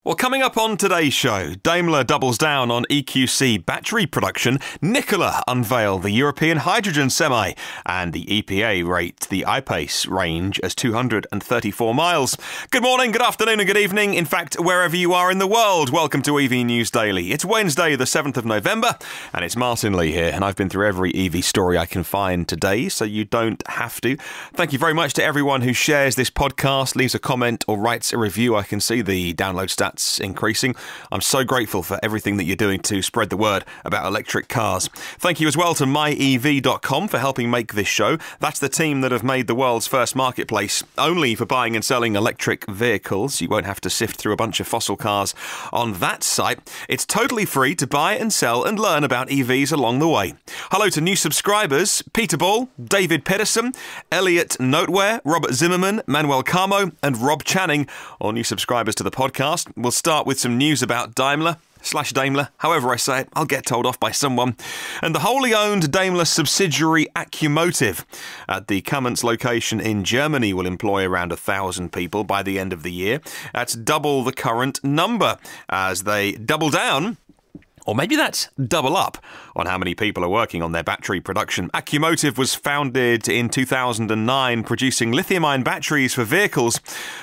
Well, coming up on today's show, Daimler doubles down on EQC battery production, Nikola unveil the European hydrogen semi, and the EPA rate the I-Pace range as 234 miles. Good morning, good afternoon and good evening, in fact, wherever you are in the world. Welcome to EV News Daily. It's Wednesday, the 7th of November, and it's Martyn Lee here, and I've been through every EV story I can find today, so you don't have to. Thank you very much to everyone who shares this podcast, leaves a comment or writes a review. I can see the download stats increasing. I'm so grateful for everything that you're doing to spread the word about electric cars. Thank you as well to myev.com for helping make this show. That's the team that have made the world's first marketplace only for buying and selling electric vehicles. You won't have to sift through a bunch of fossil cars on that site. It's totally free to buy and sell and learn about EVs along the way. Hello to new subscribers: Peter Ball, David Pedersen, Elliot Noteware, Robert Zimmerman, Manuel Carmo and Rob Channing, all new subscribers to the podcast. We'll start with some news about Daimler, however I say it, I'll get told off by someone. And the wholly owned Daimler subsidiary Accumotive at the Kamenz location in Germany will employ around 1,000 people by the end of the year. That's double the current number as they double down. Or maybe that's double up on how many people are working on their battery production. Accumotive was founded in 2009, producing lithium-ion batteries for vehicles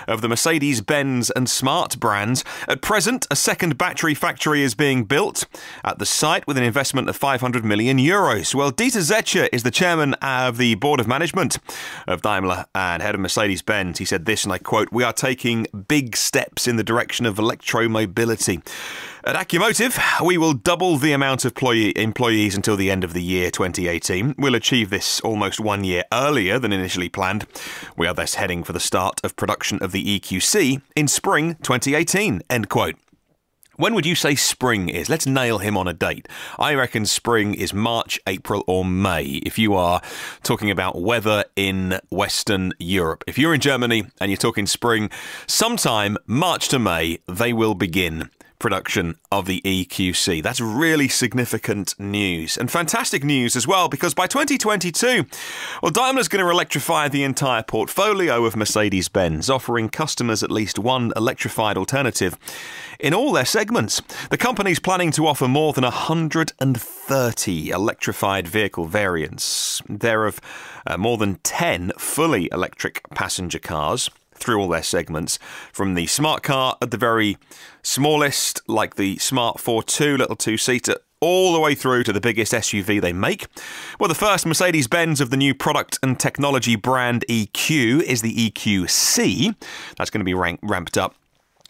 of the Mercedes-Benz and Smart brands. At present, a second battery factory is being built at the site with an investment of 500 million euros. Well, Dieter Zetsche is the chairman of the board of management of Daimler and head of Mercedes-Benz. He said this, and I quote, "We are taking big steps in the direction of electromobility. At Accumotive, we will double the amount of employees until the end of the year 2018. We'll achieve this almost 1 year earlier than initially planned. We are thus heading for the start of production of the EQC in spring 2018, end quote. When would you say spring is? Let's nail him on a date. I reckon spring is March, April or May, if you are talking about weather in Western Europe. If you're in Germany and you're talking spring, sometime March to May, they will begin production of the EQC. That's really significant news, and fantastic news as well, because by 2022, well, Daimler's going to electrify the entire portfolio of Mercedes-Benz, offering customers at least one electrified alternative in all their segments. The company's planning to offer more than 130 electrified vehicle variants. There are more than 10 fully electric passenger cars through all their segments, from the smart car at the very smallest, like the Smart 4.2 little two-seater, all the way through to the biggest SUV they make. Well, the first Mercedes-Benz of the new product and technology brand EQ is the EQC. That's going to be ramped up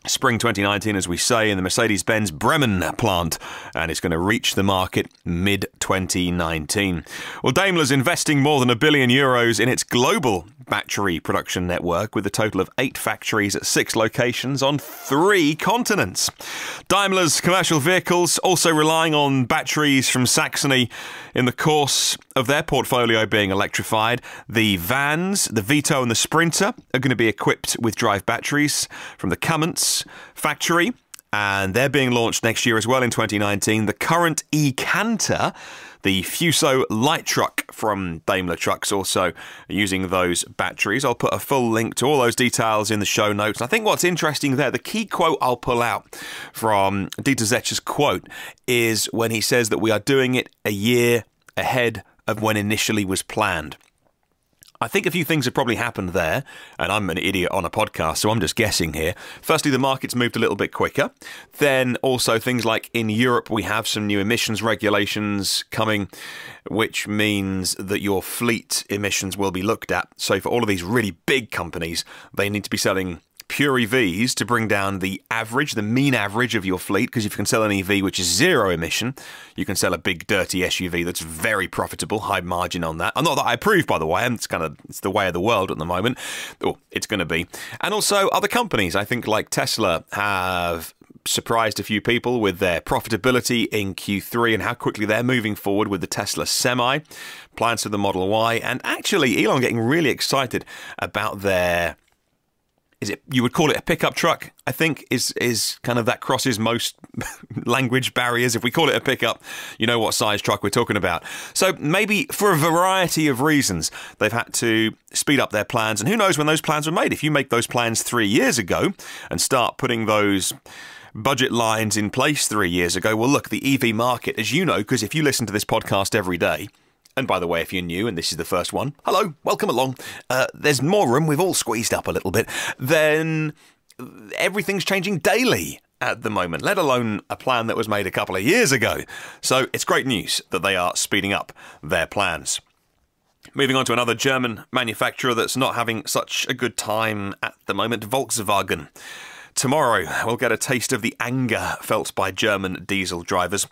spring 2019, as we say, in the Mercedes-Benz Bremen plant, and it's going to reach the market mid-2019. Well, Daimler's investing more than €1 billion in its global battery production network, with a total of 8 factories at 6 locations on 3 continents. Daimler's commercial vehicles also relying on batteries from Saxony in the course of their portfolio being electrified. The Vans, the Vito and the Sprinter are going to be equipped with drive batteries from the Kamenz factory, and they're being launched next year as well in 2019. The current eCanter, the Fuso light truck from Daimler Trucks, also using those batteries. I'll put a full link to all those details in the show notes. I think what's interesting there, the key quote I'll pull out from Dieter Zetsche's quote, is when he says that we are doing it a year ahead of when initially was planned. I think a few things have probably happened there, and I'm an idiot on a podcast, so I'm just guessing here. Firstly, the market's moved a little bit quicker. Then also things like in Europe, we have some new emissions regulations coming, which means that your fleet emissions will be looked at. So for all of these really big companies, they need to be selling pure EVs to bring down the average, the mean average of your fleet, because if you can sell an EV which is zero emission, you can sell a big dirty SUV that's very profitable, high margin on that. Not that I approve, by the way, and it's the way of the world at the moment, or it's going to be. And also other companies, I think like Tesla, have surprised a few people with their profitability in Q3 and how quickly they're moving forward with the Tesla Semi, plans for the Model Y, and actually Elon getting really excited about their, you would call it a pickup truck, I think, is kind of that crosses most language barriers. If we call it a pickup, you know what size truck we're talking about. So maybe for a variety of reasons, they've had to speed up their plans. And who knows when those plans were made? If you make those plans 3 years ago and start putting those budget lines in place 3 years ago. Well, look, the EV market, as you know, because if you listen to this podcast every day, and by the way, if you're new and this is the first one, hello, welcome along. There's more room. We've all squeezed up a little bit. Then everything's changing daily at the moment, let alone a plan that was made a couple of years ago. So it's great news that they are speeding up their plans. Moving on to another German manufacturer that's not having such a good time at the moment, Volkswagen. Tomorrow, we'll get a taste of the anger felt by German diesel drivers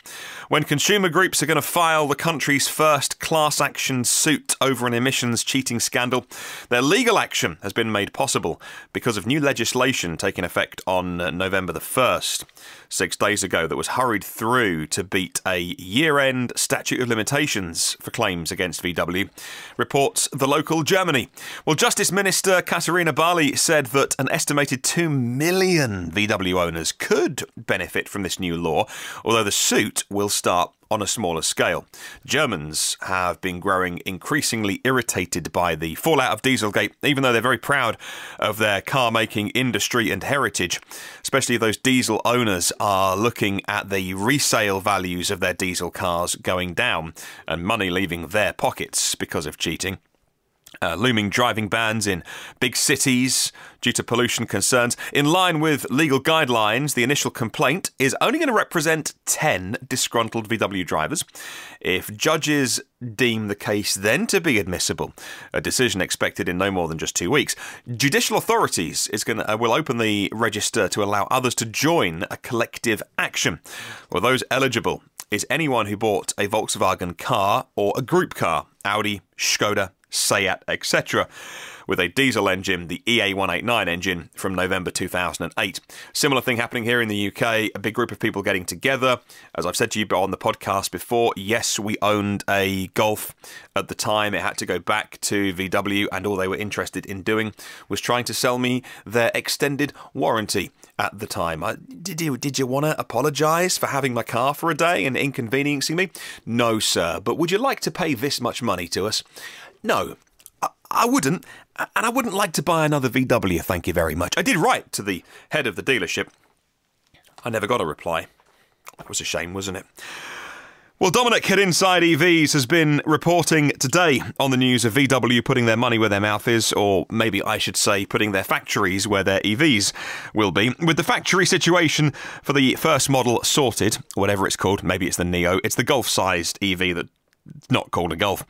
when consumer groups are going to file the country's first class action suit over an emissions cheating scandal. Their legal action has been made possible because of new legislation taking effect on November the 1st. 6 days ago, that was hurried through to beat a year-end statute of limitations for claims against VW, reports the local Germany. Well, Justice Minister Katharina Barley said that an estimated 2 million VW owners could benefit from this new law, although the suit will start on a smaller scale. Germans have been growing increasingly irritated by the fallout of Dieselgate, even though they're very proud of their car-making industry and heritage. Especially those diesel owners are looking at the resale values of their diesel cars going down and money leaving their pockets because of cheating. Looming driving bans in big cities due to pollution concerns. In line with legal guidelines, the initial complaint is only going to represent 10 disgruntled VW drivers. If judges deem the case then to be admissible, a decision expected in no more than just 2 weeks, judicial authorities will open the register to allow others to join a collective action. Well, those eligible is anyone who bought a Volkswagen car or a group car, Audi, Skoda, Seat, etc., with a diesel engine, the EA189 engine from November 2008. Similar thing happening here in the UK, a big group of people getting together. As I've said to you on the podcast before, yes, we owned a Golf. At the time, it had to go back to VW, and all they were interested in doing was trying to sell me their extended warranty at the time. Did you want to apologise for having my car for a day and inconveniencing me? No, sir, but would you like to pay this much money to us? No, I wouldn't, and I wouldn't like to buy another VW, thank you very much. I did write to the head of the dealership. I never got a reply. That was a shame, wasn't it? Well, Dominic at Inside EVs has been reporting today on the news of VW putting their money where their mouth is, or maybe I should say putting their factories where their EVs will be. With the factory situation for the first model sorted, whatever it's called, maybe it's the Neo, it's the Golf-sized EV that not called a Golf.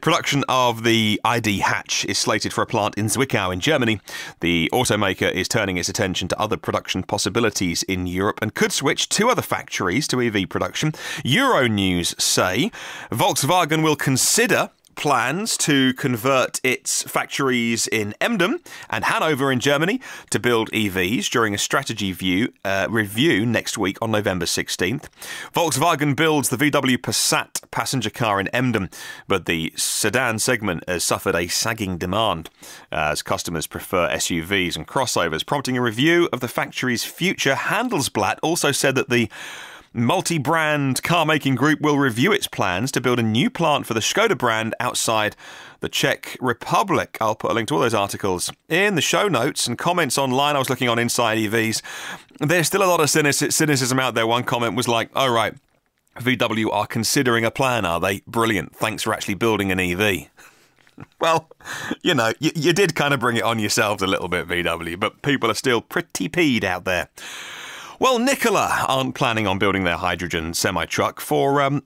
Production of the ID hatch is slated for a plant in Zwickau in Germany. The automaker is turning its attention to other production possibilities in Europe and could switch 2 other factories to EV production. Euronews say Volkswagen will consider plans to convert its factories in Emden and Hanover in Germany to build EVs during a strategy review next week on November 16th. Volkswagen builds the VW Passat passenger car in Emden, but the sedan segment has suffered a sagging demand as customers prefer SUVs and crossovers, prompting a review of the factory's future. Handelsblatt also said that the multi-brand car-making group will review its plans to build a new plant for the Skoda brand outside the Czech Republic. I'll put a link to all those articles in the show notes and comments online. I was looking on Inside EVs. There's still a lot of cynicism out there. One comment was like, oh, right, VW are considering a plan, are they? Brilliant. Thanks for actually building an EV. Well, you know, you did kind of bring it on yourselves a little bit, VW, but people are still pretty peed out there. Well, Nikola aren't planning on building their hydrogen semi-truck for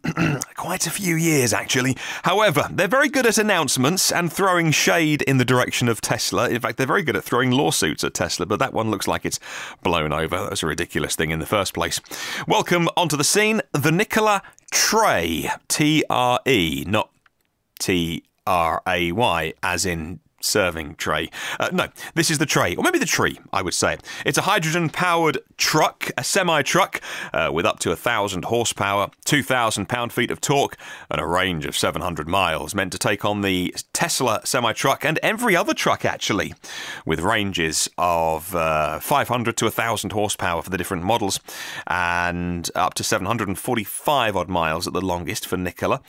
quite a few years, actually. However, they're very good at announcements and throwing shade in the direction of Tesla. In fact, they're very good at throwing lawsuits at Tesla, but that one looks like it's blown over. That's a ridiculous thing in the first place. Welcome onto the scene, the Nikola Tray. T-R-E, not T-R-A-Y, as in serving tray. No, this is the tray, or maybe the tree, I would say. It's a hydrogen-powered truck, a semi-truck, with up to 1,000 horsepower, 2,000 pound-feet of torque, and a range of 700 miles, meant to take on the Tesla semi-truck and every other truck, actually, with ranges of 500 to 1,000 horsepower for the different models, and up to 745-odd miles at the longest for Nikola.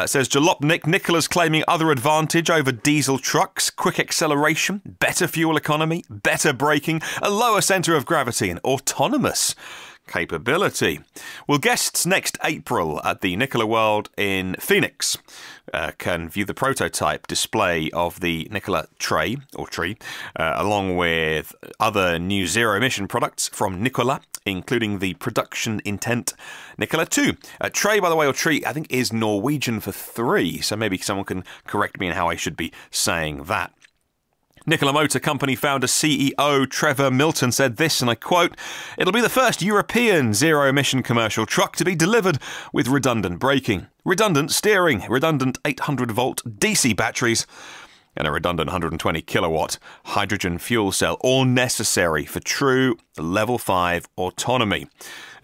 Says Jalopnik, Nikola's claiming other advantage over diesel trucks: quick acceleration, better fuel economy, better braking, a lower centre of gravity, and autonomous capability. Well, guests next April at the Nikola World in Phoenix can view the prototype display of the Nikola tree, along with other new zero-emission products from Nikola, including the production intent Nikola 2. Tray, by the way, or tree, I think is Norwegian for 3, so maybe someone can correct me in how I should be saying that. Nikola Motor Company founder CEO Trevor Milton said this, and I quote, "It'll be the first European zero-emission commercial truck to be delivered with redundant braking, redundant steering, redundant 800-volt DC batteries, and a redundant 120 kilowatt hydrogen fuel cell, all necessary for true level 5 autonomy.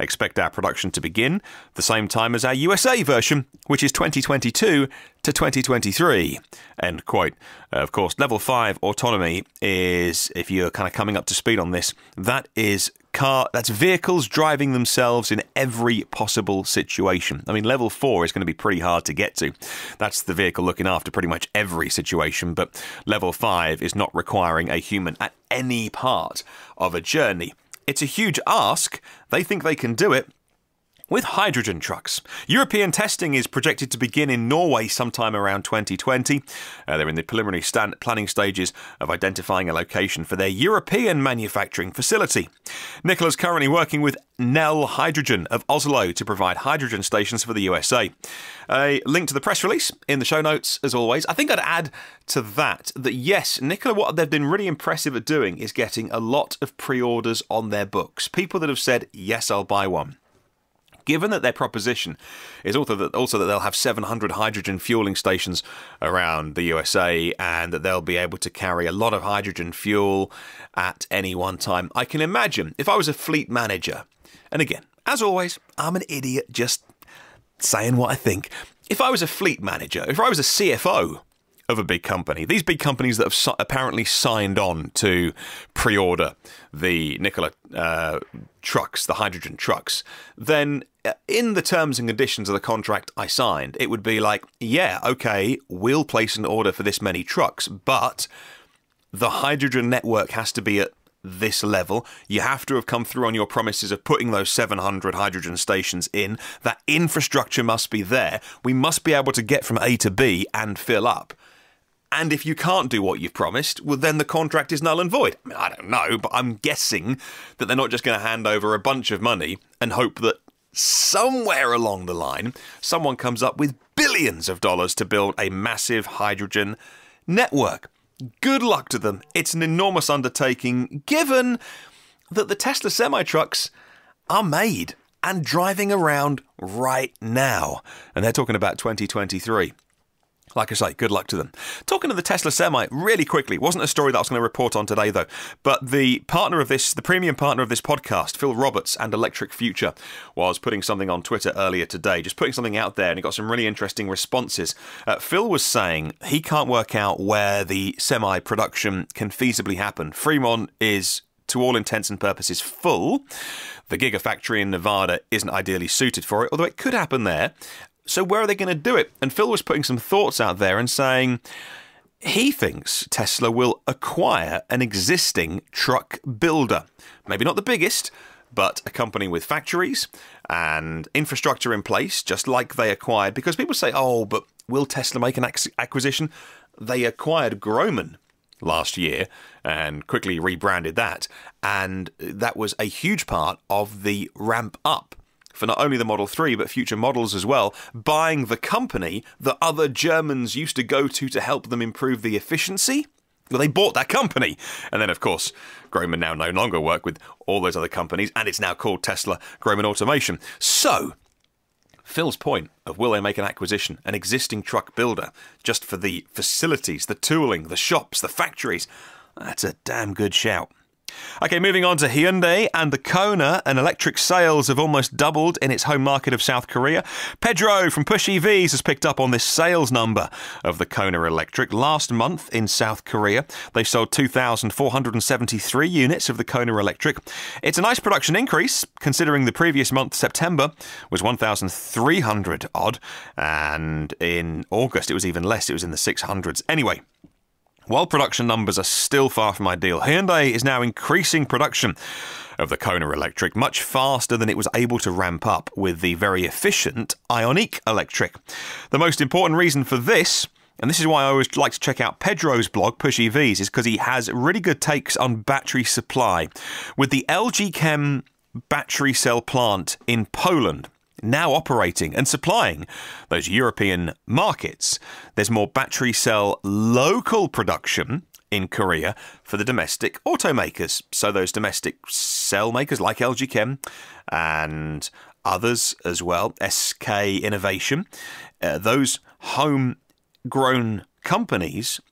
Expect our production to begin the same time as our USA version, which is 2022 to 2023. End quote. Of course, level 5 autonomy is, if you're kind of coming up to speed on this, that's vehicles driving themselves in every possible situation. I mean, level 4 is going to be pretty hard to get to. That's the vehicle looking after pretty much every situation, but level 5 is not requiring a human at any part of a journey. It's a huge ask. They think they can do it with hydrogen trucks. European testing is projected to begin in Norway sometime around 2020. They're in the preliminary planning stages of identifying a location for their European manufacturing facility. Nikola's currently working with Nel Hydrogen of Oslo to provide hydrogen stations for the USA. A link to the press release in the show notes, as always. I think I'd add to that yes, Nikola, what they've been really impressive at doing is getting a lot of pre-orders on their books. People that have said, yes, I'll buy one. Given that their proposition is also that they'll have 700 hydrogen fueling stations around the USA and that they'll be able to carry a lot of hydrogen fuel at any one time, I can imagine if I was a fleet manager, and again, as always, I'm an idiot just saying what I think. If I was a fleet manager, if I was a CFO of a big company, these big companies that have apparently signed on to pre-order the Nikola trucks, the hydrogen trucks, then in the terms and conditions of the contract I signed, it would be like, yeah, okay, we'll place an order for this many trucks, but the hydrogen network has to be at this level. You have to have come through on your promises of putting those 700 hydrogen stations in. That infrastructure must be there. We must be able to get from A to B and fill up. And if you can't do what you've promised, well, then the contract is null and void. I mean, I don't know, but I'm guessing that they're not just going to hand over a bunch of money and hope that somewhere along the line, someone comes up with billions of dollars to build a massive hydrogen network. Good luck to them. It's an enormous undertaking, given that the Tesla semi-trucks are made and driving around right now. And they're talking about 2023. Like I say, good luck to them. Talking of the Tesla Semi, really quickly, wasn't a story that I was going to report on today, though, but the premium partner of this podcast, Phil Roberts and Electric Future, was putting something on Twitter earlier today, just putting something out there, and he got some really interesting responses. Phil was saying he can't work out where the Semi production can feasibly happen. Fremont is, to all intents and purposes, full. The Gigafactory in Nevada isn't ideally suited for it, although it could happen there. So where are they going to do it? And Phil was putting some thoughts out there and saying he thinks Tesla will acquire an existing truck builder. Maybe not the biggest, but a company with factories and infrastructure in place, just like they acquired. Because people say, oh, but will Tesla make an acquisition? They acquired Grohmann last year and quickly rebranded that. And that was a huge part of the ramp up for not only the Model 3, but future models as well, buying the company that other Germans used to go to help them improve the efficiency. Well, they bought that company. And then, of course, Grohmann now no longer work with all those other companies, and it's now called Tesla Grohmann Automation. So, Phil's point of will they make an acquisition, an existing truck builder, just for the facilities, the tooling, the shops, the factories, that's a damn good shout. Okay, moving on to Hyundai and the Kona, and electric sales have almost doubled in its home market of South Korea. Pedro from Push EVs has picked up on this sales number of the Kona Electric. Last month in South Korea, they sold 2,473 units of the Kona Electric. It's a nice production increase, considering the previous month, September, was 1,300 odd, and in August it was even less, it was in the 600s. Anyway, While production numbers are still far from ideal, Hyundai is now increasing production of the Kona electric much faster than it was able to ramp up with the very efficient Ioniq electric. The most important reason for this, and this is why I always like to check out Pedro's blog, Push EVs, is because he has really good takes on battery supply. With the LG Chem battery cell plant in Poland now operating and supplying those European markets, there's more battery cell local production in Korea for the domestic automakers. So those domestic cell makers like LG Chem and others as well, SK Innovation, those homegrown companies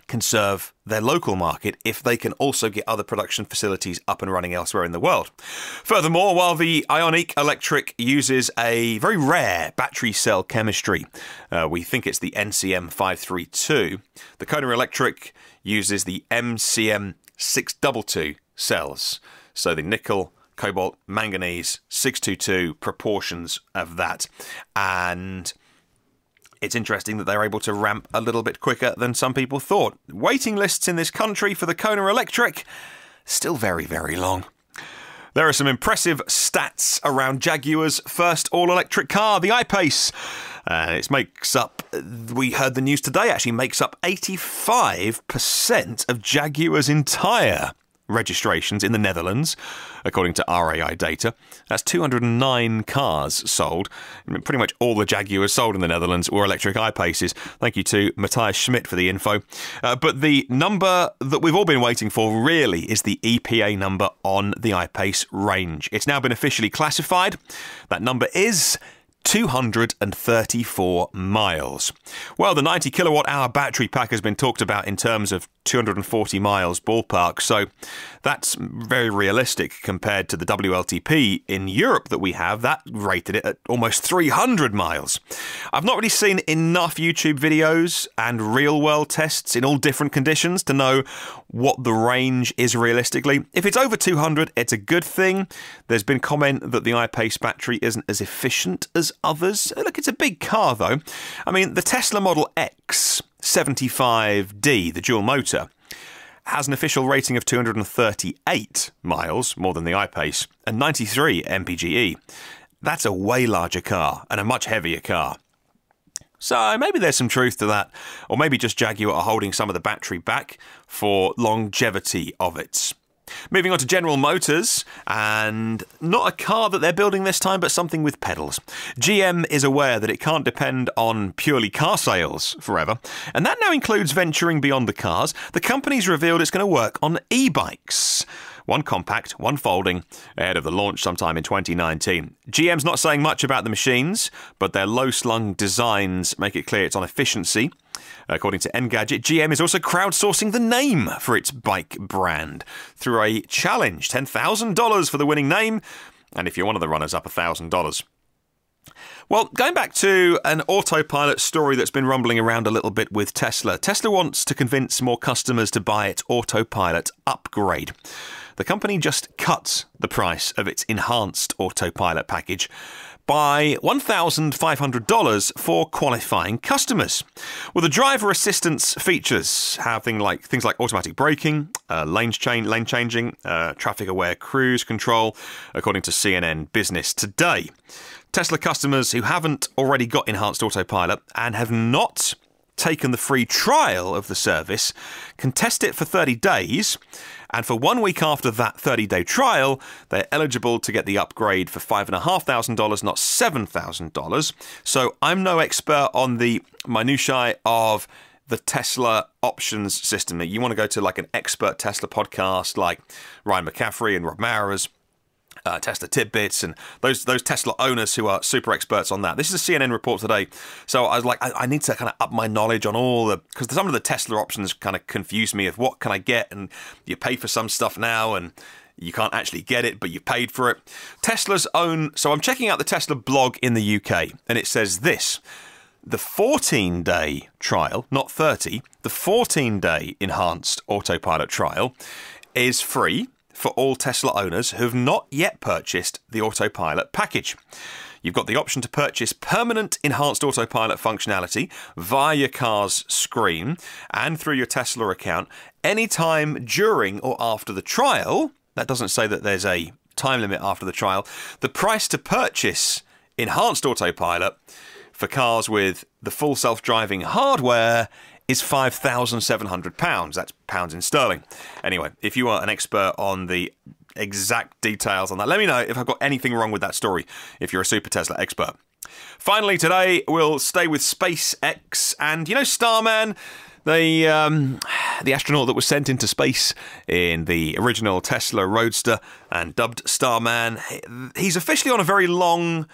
can serve their local market if they can also get other production facilities up and running elsewhere in the world. Furthermore, while the Ioniq electric uses a very rare battery cell chemistry, we think it's the NCM532, the Kona electric uses the MCM622 cells. So the nickel, cobalt, manganese, 622 proportions of that. And it's interesting that they're able to ramp a little bit quicker than some people thought. Waiting lists in this country for the Kona electric, still very, very long. There are some impressive stats around Jaguar's first all-electric car, the I-Pace. It makes up, we heard the news today, actually makes up 85% of Jaguar's entire registrations in the Netherlands, according to RAI data. That's 209 cars sold. Pretty much all the Jaguars sold in the Netherlands were electric I-Paces. Thank you to Matthias Schmidt for the info. But the number that we've all been waiting for really is the EPA number on the I-Pace range. It's now been officially classified. That number is 234 miles. Well, the 90 kilowatt hour battery pack has been talked about in terms of 240 miles ballpark, so that's very realistic compared to the WLTP in Europe that we have. That rated it at almost 300 miles. I've not really seen enough YouTube videos and real-world tests in all different conditions to know what the range is realistically. If it's over 200, it's a good thing. There's been comment that the I-Pace battery isn't as efficient as others. Look, it's a big car, though. I mean, the Tesla Model X 75D, the dual motor, has an official rating of 238 miles, more than the I-Pace, and 93 mpge. That's a way larger car and a much heavier car. So maybe there's some truth to that, or maybe just Jaguar are holding some of the battery back for longevity of it. Moving on to General Motors, and not a car that they're building this time, but something with pedals. GM is aware that it can't depend on purely car sales forever, and that now includes venturing beyond the cars. The company's revealed it's going to work on e-bikes. One compact, one folding, ahead of the launch sometime in 2019. GM's not saying much about the machines, but their low-slung designs make it clear it's on efficiency. According to Engadget, GM is also crowdsourcing the name for its bike brand through a challenge, $10,000 for the winning name, and if you're one of the runners-up, $1,000. Well, going back to an autopilot story that's been rumbling around a little bit with Tesla. Tesla wants to convince more customers to buy its autopilot upgrade. The company just cut the price of its enhanced autopilot package by $1,500 for qualifying customers. Well, the driver assistance features have things like automatic braking, lane changing, traffic-aware cruise control, according to CNN Business Today. Tesla customers who haven't already got enhanced autopilot and have not taken the free trial of the service can test it for 30 days, and for 1 week after that 30-day trial, they're eligible to get the upgrade for $5,500, not $7,000. So I'm no expert on the minutiae of the Tesla options system. You want to go to like an expert Tesla podcast like Ryan McCaffrey and Rob Maurer's Tesla Tidbits, and those Tesla owners who are super experts on that. This is a CNN report today, so I was like, I need to kind of up my knowledge on all the, because some of the Tesla options kind of confuse me of what can I get, and you pay for some stuff now, and you can't actually get it, but you paid for it. Tesla's own, so I'm checking out the Tesla blog in the UK, and it says this: the 14-day trial, not 30, the 14-day enhanced autopilot trial is free for all Tesla owners who have not yet purchased the autopilot package. You've got the option to purchase permanent enhanced autopilot functionality via your car's screen and through your Tesla account anytime during or after the trial. That doesn't say that there's a time limit after the trial. The price to purchase enhanced autopilot for cars with the full self-driving hardware is £5,700. That's pounds in sterling. Anyway, if you are an expert on the exact details on that, let me know if I've got anything wrong with that story, if you're a Super Tesla expert. Finally, today we'll stay with SpaceX, and you know Starman, the astronaut that was sent into space in the original Tesla Roadster and dubbed Starman, he's officially on a very long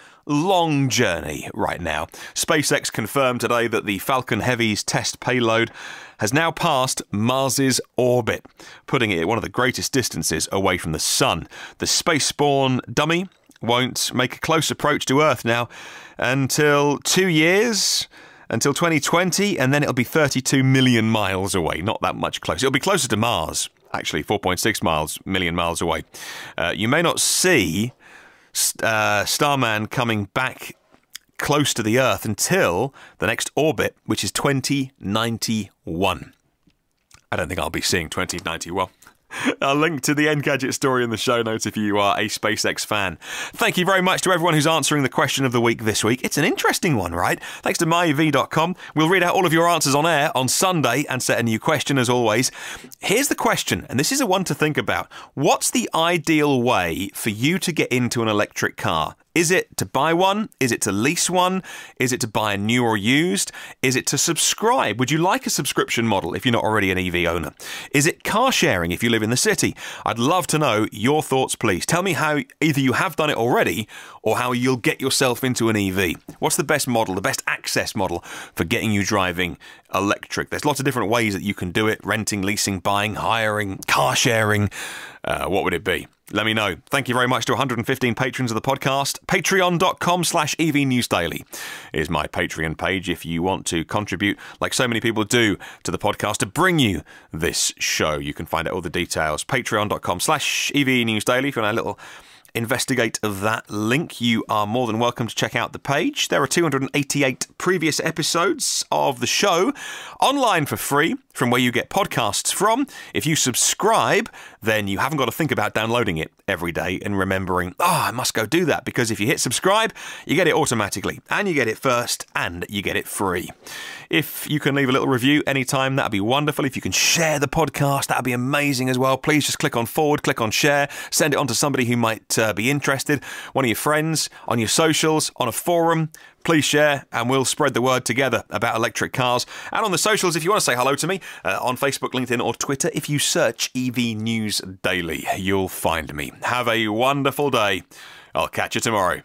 journey right now. SpaceX confirmed today that the Falcon Heavy's test payload has now passed Mars's orbit, putting it at one of the greatest distances away from the Sun. The spaceborne dummy won't make a close approach to Earth now until 2 years, until 2020, and then it'll be 32 million miles away. Not that much closer. It'll be closer to Mars, actually, 4.6 million miles away. You may not see Starman coming back close to the Earth until the next orbit, which is 2091. I don't think I'll be seeing 2091. I'll link to the Engadget story in the show notes if you are a SpaceX fan. Thank you very much to everyone who's answering the question of the week this week. It's an interesting one, right? Thanks to myev.com. We'll read out all of your answers on air on Sunday and set a new question as always. Here's the question, and this is a one to think about. What's the ideal way for you to get into an electric car? Is it to buy one? Is it to lease one? Is it to buy a new or used? Is it to subscribe? Would you like a subscription model if you're not already an EV owner? Is it car sharing if you live in the city? I'd love to know your thoughts, please. Tell me how either you have done it already or how you'll get yourself into an EV. What's the best model, the best access model for getting you driving electric? There's lots of different ways that you can do it. Renting, leasing, buying, hiring, car sharing. What would it be? Let me know. Thank you very much to 115 patrons of the podcast. Patreon.com/EVNewsDaily is my Patreon page if you want to contribute, like so many people do, to the podcast to bring you this show. You can find out all the details. Patreon.com/EVNewsDaily if you want a little investigate of that link. You are more than welcome to check out the page. There are 288 previous episodes of the show online for free from where you get podcasts from. If you subscribe, then you haven't got to think about downloading it every day and remembering, I must go do that, because if you hit subscribe, you get it automatically, and you get it first, and you get it free. If you can leave a little review anytime, that'd be wonderful. If you can share the podcast, that'd be amazing as well. Please just click on forward, click on share, send it on to somebody who might be interested, one of your friends, on your socials, on a forum. Please share, and we'll spread the word together about electric cars. And on the socials, if you want to say hello to me, on Facebook, LinkedIn, or Twitter, if you search EV News Daily, you'll find me. Have a wonderful day. I'll catch you tomorrow.